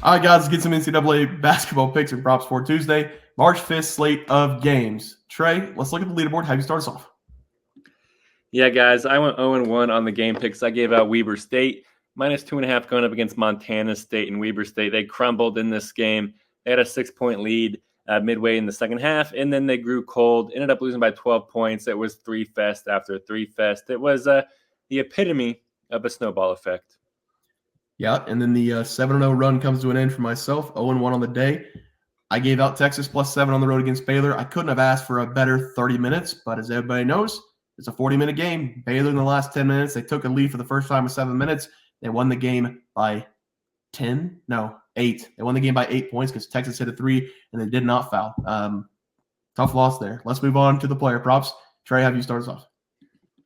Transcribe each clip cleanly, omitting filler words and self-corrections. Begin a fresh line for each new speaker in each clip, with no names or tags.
All right, guys, let's get some NCAA basketball picks and props for Tuesday, March 5th slate of games. Trey, let's look at the leaderboard. Have you start us off?
Yeah, guys, I went 0-1 on the game picks. I gave out Weber State -2.5 going up against Montana State, and Weber State, they crumbled in this game. They had a 6-point lead midway in the second half, and then they grew cold, ended up losing by 12 points. It was 3-fest after 3-fest. It was the epitome of a snowball effect.
Yeah, and then the 7-0 run comes to an end for myself, 0-1 on the day. I gave out Texas +7 on the road against Baylor. I couldn't have asked for a better 30 minutes, but as everybody knows, it's a 40-minute game. Baylor in the last 10 minutes, they took a lead for the first time in 7 minutes. They won the game by 8. They won the game by 8 points because Texas hit a 3, and they did not foul. Tough loss there. Let's move on to the player props. Trey, have you start us off?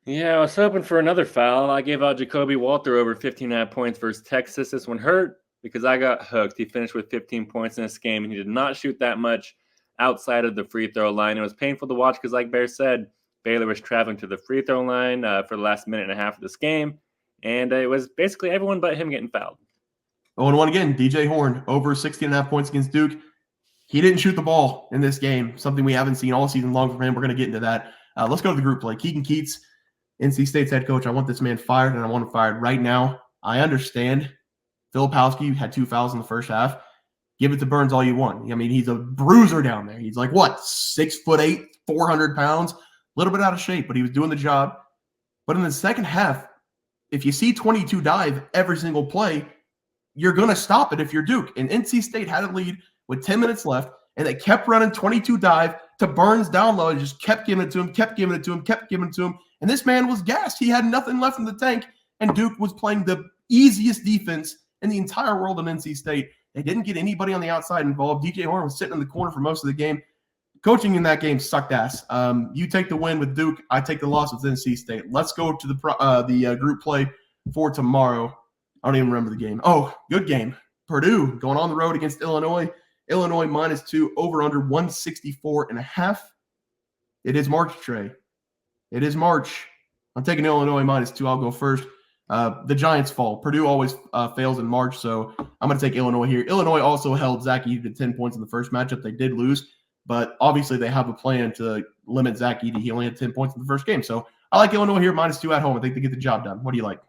Yeah, I was hoping for another foul. I gave out Jacoby Walter over 15.5 points versus Texas. This one hurt because I got hooked. He finished with 15 points in this game, and he did not shoot that much outside of the free throw line. It was painful to watch because, like Bear said, Baylor was traveling to the free throw line for the last minute and a half of this game, and it was basically everyone but him getting fouled.
0-1 again, DJ Horn, over 16.5 points against Duke. He didn't shoot the ball in this game, something we haven't seen all season long from him. We're going to get into that. Let's go to the group play. Keegan Keats, NC State's head coach. I want this man fired, and I want him fired right now. I understand Filipowski had 2 fouls in the first half. Give it to Burns all you want. I mean, he's a bruiser down there. He's like, 6'8", 400 pounds, a little bit out of shape, but he was doing the job. But in the second half, if you see 22 dive every single play, you're going to stop it if you're Duke. And NC State had a lead with 10 minutes left, and they kept running 22 dive to Burns down low and just kept giving it to him, kept giving it to him, kept giving it to him. And this man was gassed. He had nothing left in the tank, and Duke was playing the easiest defense in the entire world in NC State. They didn't get anybody on the outside involved. DJ Horn was sitting in the corner for most of the game. Coaching in that game sucked ass. You take the win with Duke. I take the loss with NC State. Let's go to the group play for tomorrow. I don't even remember the game. Oh, good game. Purdue going on the road against Illinois. Illinois -2, over under 164.5. It is March, Trey. It is March. I'm taking Illinois -2. I'll go first. The Giants fall. Purdue always fails in March, so I'm going to take Illinois here. Illinois also held Zach Edey to 10 points in the first matchup. They did lose, but obviously they have a plan to limit Zach Edey. He only had 10 points in the first game, so I like Illinois here -2 at home. I think they get the job done. What do you like?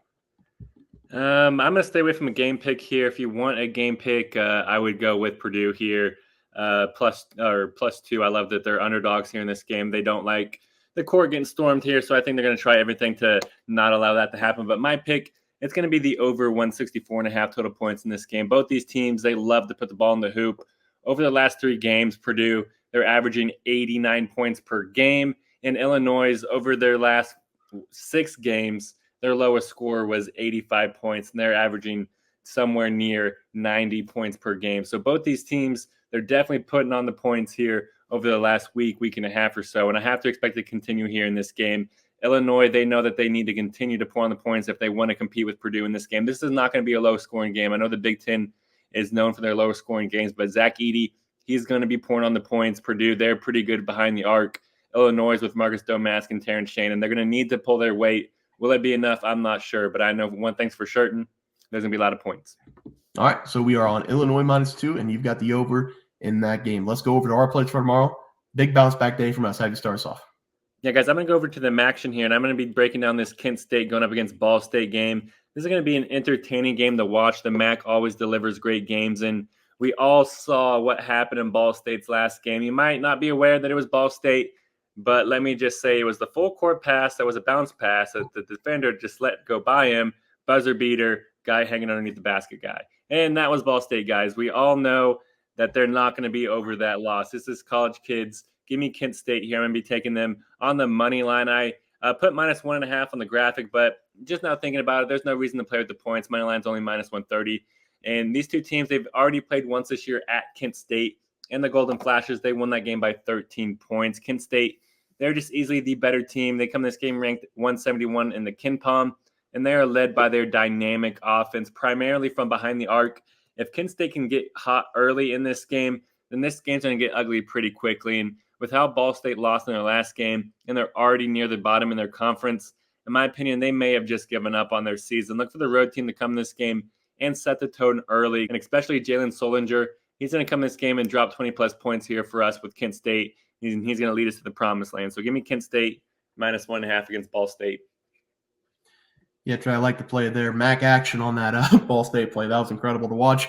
I'm going to stay away from a game pick here. If you want a game pick, I would go with Purdue here, +2. I love that they're underdogs here in this game. They don't like the court getting stormed here, so I think they're going to try everything to not allow that to happen. But my pick, it's going to be the over 164.5 total points in this game. Both these teams, they love to put the ball in the hoop. Over the last 3 games, Purdue, they're averaging 89 points per game. And Illinois, over their last 6 games, their lowest score was 85 points, and they're averaging somewhere near 90 points per game. So both these teams, they're definitely putting on the points here over the last week and a half or so, and I have to expect to continue here in this game. Illinois, they know that they need to continue to pour on the points if they want to compete with Purdue in this game. This is not going to be a low-scoring game. I know the Big Ten is known for their low-scoring games, but Zach Edey, he's going to be pouring on the points. Purdue, they're pretty good behind the arc. Illinois with Marcus Domask and Terrence Shannon, they're going to need to pull their weight. Will it be enough? I'm not sure, but I know one thing's for certain. There's going to be a lot of points.
All right, so we are on Illinois -2, and you've got the over in that game. Let's go over to our plays for tomorrow. Big bounce back day from us. How do you start us off?
Yeah, guys, I'm going to go over to the action here, and I'm going to be breaking down this Kent State going up against Ball State game. This is going to be an entertaining game to watch. The MAC always delivers great games, and we all saw what happened in Ball State's last game. You might not be aware that it was Ball State, but let me just say it was the full court pass that was a bounce pass that the defender just let go by him, buzzer beater, guy hanging underneath the basket guy. And that was Ball State, guys. We all know that they're not going to be over that loss. This is college kids. Give me Kent State here. I'm going to be taking them on the money line. I put -1.5 on the graphic, but just now thinking about it, there's no reason to play with the points. Money line's only -130. And these two teams, they've already played once this year at Kent State. And the Golden Flashes, they won that game by 13 points. Kent State, they're just easily the better team. They come this game ranked 171 in the KenPom, and they are led by their dynamic offense, primarily from behind the arc. If Kent State can get hot early in this game, then this game's going to get ugly pretty quickly. And with how Ball State lost in their last game, and they're already near the bottom in their conference, in my opinion, they may have just given up on their season. Look for the road team to come this game and set the tone early. And especially Jalen Solinger, he's going to come this game and drop 20-plus points here for us with Kent State. He's going to lead us to the promised land. So give me Kent State -1.5 against Ball State.
Yeah, Trey, I like the play there. Mac action on that Ball State play. That was incredible to watch.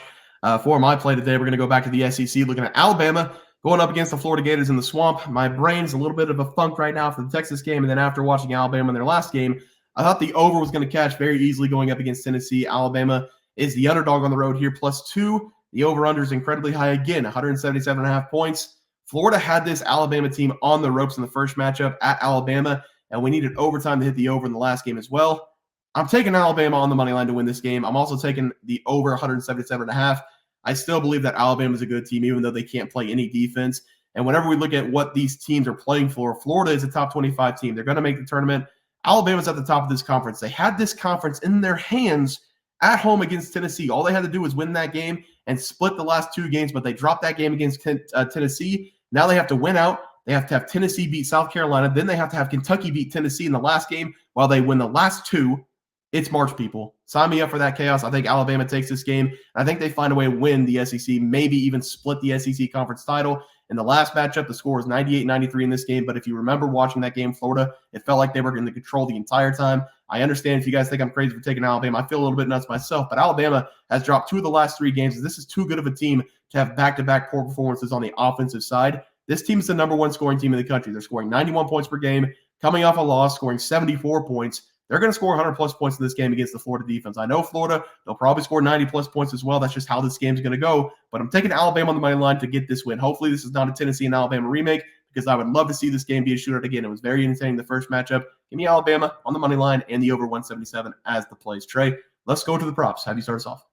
For my play today, we're going to go back to the SEC, looking at Alabama going up against the Florida Gators in the Swamp. My brain's a little bit of a funk right now for the Texas game, and then after watching Alabama in their last game, I thought the over was going to catch very easily going up against Tennessee. Alabama is the underdog on the road here, +2. The over-under is incredibly high again, 177.5 points. Florida had this Alabama team on the ropes in the first matchup at Alabama, and we needed overtime to hit the over in the last game as well. I'm taking Alabama on the money line to win this game. I'm also taking the over 177.5. I still believe that Alabama is a good team, even though they can't play any defense. And whenever we look at what these teams are playing for, Florida is a top 25 team. They're going to make the tournament. Alabama's at the top of this conference. They had this conference in their hands at home against Tennessee. All they had to do was win that game and split the last 2 games, but they dropped that game against Tennessee. Now they have to win out. They have to have Tennessee beat South Carolina. Then they have to have Kentucky beat Tennessee in the last game while they win the last 2. It's March, people. Sign me up for that chaos. I think Alabama takes this game. I think they find a way to win the SEC, maybe even split the SEC conference title. In the last matchup, the score was 98-93 in this game. But if you remember watching that game, Florida, it felt like they were in the control the entire time. I understand if you guys think I'm crazy for taking Alabama. I feel a little bit nuts myself. But Alabama has dropped 2 of the last 3 games. This is too good of a team to have back-to-back poor performances on the offensive side. This team is the number 1 scoring team in the country. They're scoring 91 points per game, coming off a loss, scoring 74 points. They're going to score 100-plus points in this game against the Florida defense. I know Florida, they'll probably score 90-plus points as well. That's just how this game's going to go. But I'm taking Alabama on the money line to get this win. Hopefully this is not a Tennessee and Alabama remake, because I would love to see this game be a shootout again. It was very entertaining the first matchup. Give me Alabama on the money line and the over 177 as the plays. Trey, let's go to the props. Have you start us off?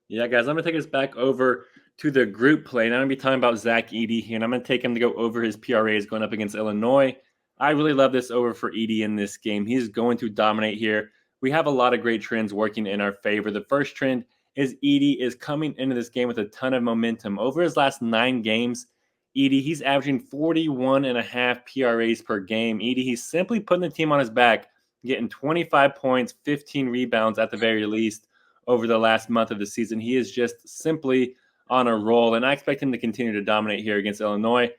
Yeah, guys, I'm going to take us back over to the group play. And I'm going to be talking about Zach Edey here, and I'm going to take him to go over his PRAs going up against Illinois. I really love this over for Edey in this game. He's going to dominate here. We have a lot of great trends working in our favor. The first trend is Edey is coming into this game with a ton of momentum. Over his last 9 games, Edey, he's averaging 41.5 PRAs per game. Edey, he's simply putting the team on his back, getting 25 points, 15 rebounds at the very least over the last month of the season. He is just simply on a roll, and I expect him to continue to dominate here against Illinois.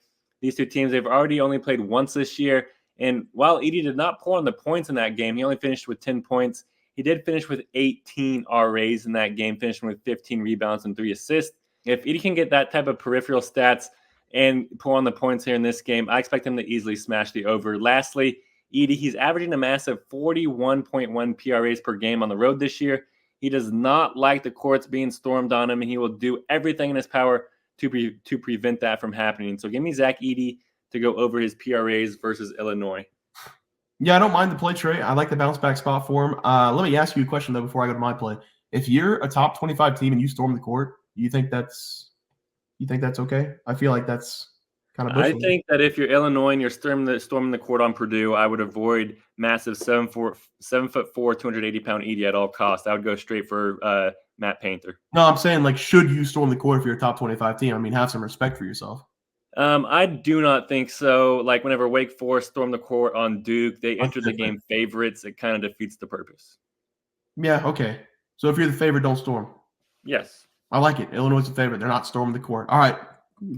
These 2 teams, they've already only played once this year. And while Edey did not pour on the points in that game, he only finished with 10 points. He did finish with 18 RAs in that game, finishing with 15 rebounds and 3 assists. If Edey can get that type of peripheral stats and pour on the points here in this game, I expect him to easily smash the over. Lastly, Edey, he's averaging a massive 41.1 PRAs per game on the road this year. He does not like the courts being stormed on him, and he will do everything in his power to prevent that from happening. So give me Zach Edey to go over his PRAs versus Illinois.
Yeah, I don't mind the play, Trey. I like the bounce back spot for him. Let me ask you a question, though, before I go to my play. If you're a top 25 team and you storm the court, you think that's okay? I feel like that's kind of bushel.
I think that if you're Illinois and you're storming the court on Purdue, I would avoid massive 7'4", 280-pound Edey at all costs. I would go straight for Matt Painter.
No, I'm saying, like, should you storm the court if you're a top 25 team? I mean, have some respect for yourself.
I do not think so. Like, whenever Wake Forest stormed the court on Duke, they entered the game favorites. It kind of defeats the purpose.
Yeah, okay. So if you're the favorite, don't storm.
Yes.
I like it. Illinois is the favorite. They're not storming the court. All right.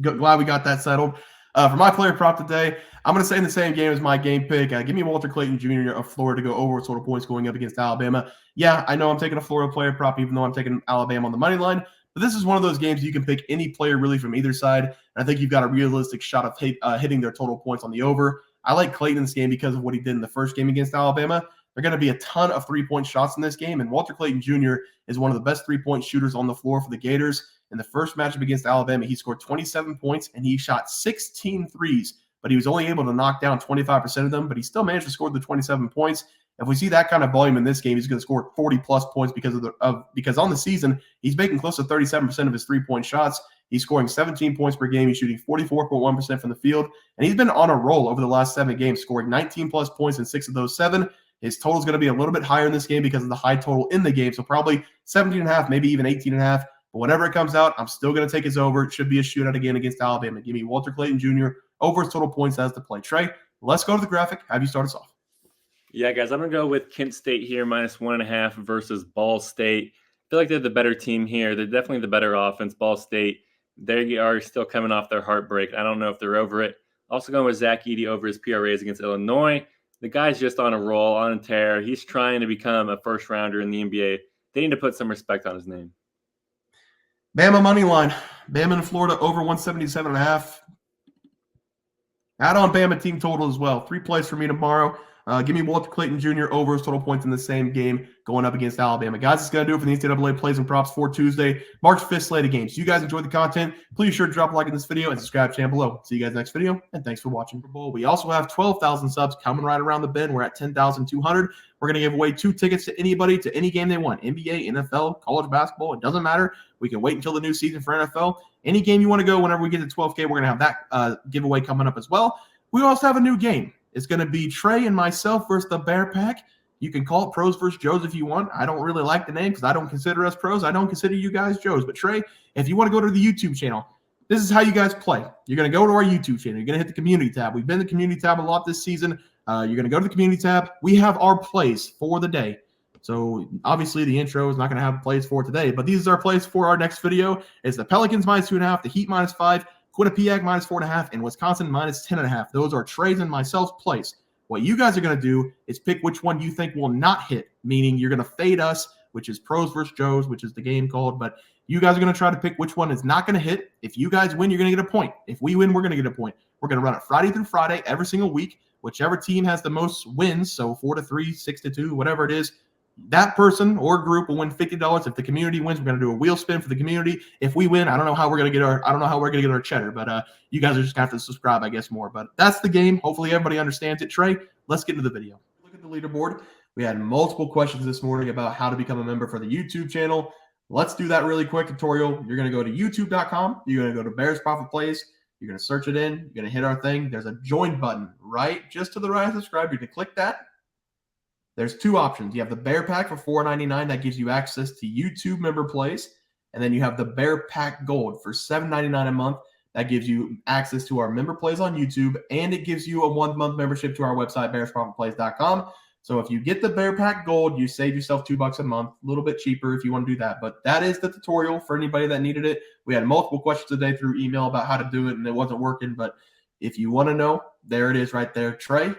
Glad we got that settled. For my player prop today, I'm going to stay in the same game as my game pick. Give me Walter Clayton Jr. of Florida to go over total points going up against Alabama. Yeah, I know I'm taking a Florida player prop, even though I'm taking Alabama on the money line. But this is one of those games you can pick any player really from either side. And I think you've got a realistic shot of hitting their total points on the over. I like Clayton in this game because of what he did in the first game against Alabama. There are going to be a ton of three-point shots in this game, and Walter Clayton Jr. is one of the best three-point shooters on the floor for the Gators. In the first matchup against Alabama, he scored 27 points, and he shot 16 threes, but he was only able to knock down 25% of them, but he still managed to score the 27 points. If we see that kind of volume in this game, he's going to score 40-plus points because on the season, he's making close to 37% of his three-point shots. He's scoring 17 points per game. He's shooting 44.1% from the field, and he's been on a roll over the last 7 games, scoring 19-plus points in 6 of those 7. His total is going to be a little bit higher in this game because of the high total in the game, so probably 17.5, maybe even 18.5. But whenever it comes out, I'm still going to take his over. It should be a shootout again against Alabama. Give me Walter Clayton Jr. over his total points as the play. Trey, let's go to the graphic. Have you start us off?
Yeah, guys, I'm going to go with Kent State here, -1.5 versus Ball State. feel like they're the better team here. They're definitely the better offense. Ball State, they are still coming off their heartbreak. I don't know if they're over it. Also going with Zach Edey over his PRAs against Illinois. The guy's just on a roll, on a tear. He's trying to become a first rounder in the NBA. They need to put some respect on his name.
Bama money line. Bama in Florida over 177.5. Add on Bama team total as well. 3 plays for me tomorrow. Give me Walter Clayton Jr. over his total points in the same game going up against Alabama. Guys, it's going to do it for the NCAA plays and props for Tuesday, March 5th slate of games. You guys enjoyed the content. Please sure to drop a like in this video and subscribe to the channel below. See you guys next video, and thanks for watching. Bowl. We also have 12,000 subs coming right around the bend. We're at 10,200. We're going to give away 2 tickets to anybody to any game they want. NBA, NFL, college basketball. It doesn't matter. We can wait until the new season for NFL. Any game you want to go, whenever we get to 12K, we're going to have that giveaway coming up as well. We also have a new game. It's going to be Trey and myself versus the Bear Pack. You can call it Pros versus Joes if you want. I don't really like the name because I don't consider us pros. I don't consider you guys Joes. But Trey, if you want to go to the YouTube channel, this is how you guys play. You're going to go to our YouTube channel. You're going to hit the community tab. We've been in the community tab a lot this season. You're going to go to the community tab. We have our plays for the day. So obviously the intro is not going to have plays for today, but these are our plays for our next video. It's the Pelicans -2.5, the Heat -5, Quinnipiac -4.5, and Wisconsin -10.5. Those are Trey's and myself's plays. What you guys are going to do is pick which one you think will not hit, meaning you're going to fade us, which is Pros versus Joes, which is the game called. But you guys are going to try to pick which one is not going to hit. If you guys win, you're going to get a point. If we win, we're going to get a point. We're going to run it Friday through Friday every single week. Whichever team has the most wins, so 4-3, 6-2, whatever it is, that person or group will win $50. If the community wins, we're going to do a wheel spin for the community. If we win, I don't know how we're going to get our cheddar, but you guys are just going to have to subscribe, I guess, more. But that's the game. Hopefully everybody understands it. Trey, let's get into the video. Look at the leaderboard. We had multiple questions this morning about how to become a member for the YouTube channel. Let's do that really quick tutorial. You're going to go to youtube.com. You're going to go to Bears Profit Plays. You're going to search it in. You're going to hit our thing. There's a join button right just to the right of subscribe. You can click that. There's 2 options. You have the Bear Pack for $4.99. That gives you access to YouTube member plays. And then you have the Bear Pack Gold for $7.99 a month. That gives you access to our member plays on YouTube. And it gives you a 1-month membership to our website, bearsprofitplays.com. So if you get the Bear Pack Gold, you save yourself $2 a month. A little bit cheaper if you want to do that. But that is the tutorial for anybody that needed it. We had multiple questions today through email about how to do it, and it wasn't working. But if you want to know, there it is right there. Trey,